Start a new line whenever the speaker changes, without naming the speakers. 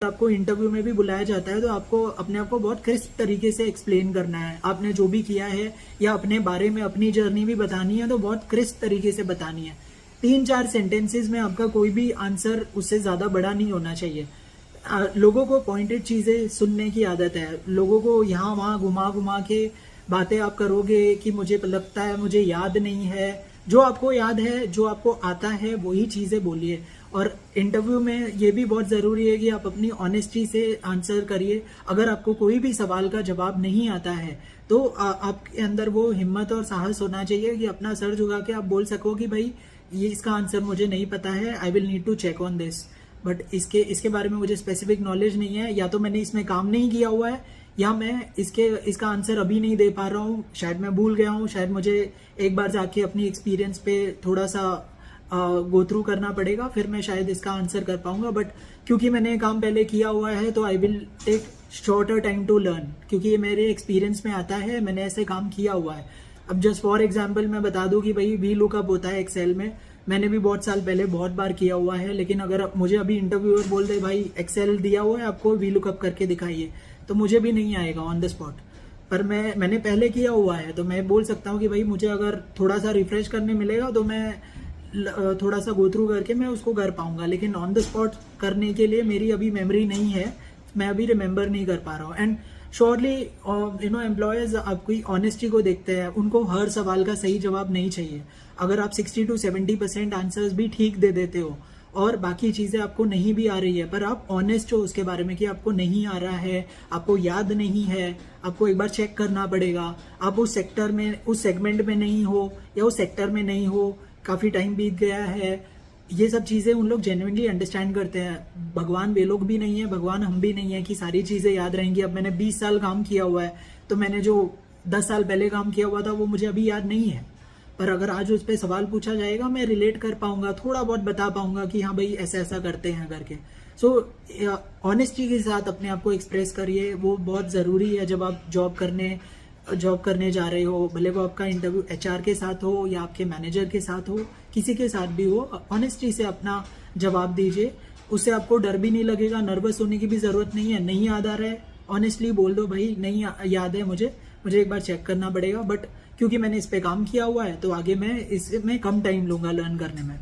आपको इंटरव्यू में भी बुलाया जाता है तो आपको अपने आप को बहुत क्रिस्प तरीके से एक्सप्लेन करना है। आपने जो भी किया है या अपने बारे में अपनी जर्नी भी बतानी है तो बहुत क्रिस्प तरीके से बतानी है। 3-4 सेंटेंसेस में आपका कोई भी आंसर उससे ज़्यादा बड़ा नहीं होना चाहिए। लोगों को पॉइंटेड चीज़ें सुनने की आदत है। लोगों को यहाँ वहाँ घुमा घुमा के बातें आप करोगे कि मुझे लगता है, मुझे याद नहीं है। जो आपको याद है, जो आपको आता है, वही चीज़ें बोलिए। और इंटरव्यू में ये भी बहुत ज़रूरी है कि आप अपनी ऑनेस्टी से आंसर करिए। अगर आपको कोई भी सवाल का जवाब नहीं आता है तो आपके अंदर वो हिम्मत और साहस होना चाहिए कि अपना सर झुका के आप बोल सको कि भाई ये इसका आंसर मुझे नहीं पता है, I will need to check on this. But इसके बारे में मुझे स्पेसिफिक नॉलेज नहीं है, या तो मैंने इसमें काम नहीं किया हुआ है या मैं इसका आंसर अभी नहीं दे पा रहा हूँ, शायद मैं भूल गया हूँ, शायद मुझे एक बार जाके अपनी एक्सपीरियंस पे थोड़ा सा गो थ्रू करना पड़ेगा, फिर मैं शायद इसका आंसर कर पाऊंगा। बट क्योंकि मैंने काम पहले किया हुआ है तो I will take shorter time to learn, क्योंकि ये मेरे एक्सपीरियंस में आता है, मैंने ऐसे काम किया हुआ है। अब जस्ट फॉर एग्जाम्पल मैं बता दूं कि भाई वी लुकअप होता है एक्सेल में, मैंने भी बहुत साल पहले बहुत बार किया हुआ है। लेकिन अगर मुझे अभी इंटरव्यूअर बोल दे भाई एक्सेल दिया हुआ है आपको, वी लुकअप करके दिखाइए, तो मुझे भी नहीं आएगा ऑन द स्पॉट। पर मैंने पहले किया हुआ है तो मैं बोल सकता हूँ कि भाई मुझे अगर थोड़ा सा रिफ्रेश करने मिलेगा तो मैं थोड़ा सा गो थ्रू करके मैं उसको कर पाऊंगा। लेकिन ऑन द स्पॉट करने के लिए मेरी अभी मेमोरी नहीं है, मैं अभी रिमेंबर नहीं कर पा रहा हूँ। एंड श्योरली एम्प्लॉयर्स आपकी ऑनेस्टी को देखते हैं, उनको हर सवाल का सही जवाब नहीं चाहिए। अगर आप 60 to 70% आंसर्स भी ठीक दे देते हो और बाकी चीज़ें आपको नहीं भी आ रही है, पर आप ऑनेस्ट हो उसके बारे में कि आपको नहीं आ रहा है, आपको याद नहीं है, आपको एक बार चेक करना पड़ेगा, आप उस सेक्टर में, उस सेगमेंट में नहीं हो या उस सेक्टर में नहीं हो, काफ़ी टाइम बीत गया है, ये सब चीज़ें उन लोग जेन्युइनली अंडरस्टैंड करते हैं। भगवान वे लोग भी नहीं है, भगवान हम भी नहीं है कि सारी चीज़ें याद रहेंगी। अब मैंने 20 साल काम किया हुआ है तो मैंने जो 10 साल पहले काम किया हुआ था वो मुझे अभी याद नहीं है, पर अगर आज उस पर सवाल पूछा जाएगा मैं रिलेट कर पाऊंगा, थोड़ा बहुत बता पाऊंगा कि हाँ भाई ऐसा ऐसा करते हैं करके। सो ऑनेस्टी के साथ अपने आप को एक्सप्रेस करिए, वो बहुत ज़रूरी है जब आप जॉब करने जा रहे हो। भले वो आपका इंटरव्यू एचआर के साथ हो या आपके मैनेजर के साथ हो, किसी के साथ भी हो, ऑनेस्टी से अपना जवाब दीजिए। उससे आपको डर भी नहीं लगेगा, नर्वस होने की भी ज़रूरत नहीं है। नहीं याद आ रहा है, ऑनेस्टली बोल दो भाई नहीं याद है, मुझे एक बार चेक करना पड़ेगा। बट क्योंकि मैंने इस पे काम किया हुआ है तो आगे मैं इसमें कम टाइम लूंगा लर्न करने में।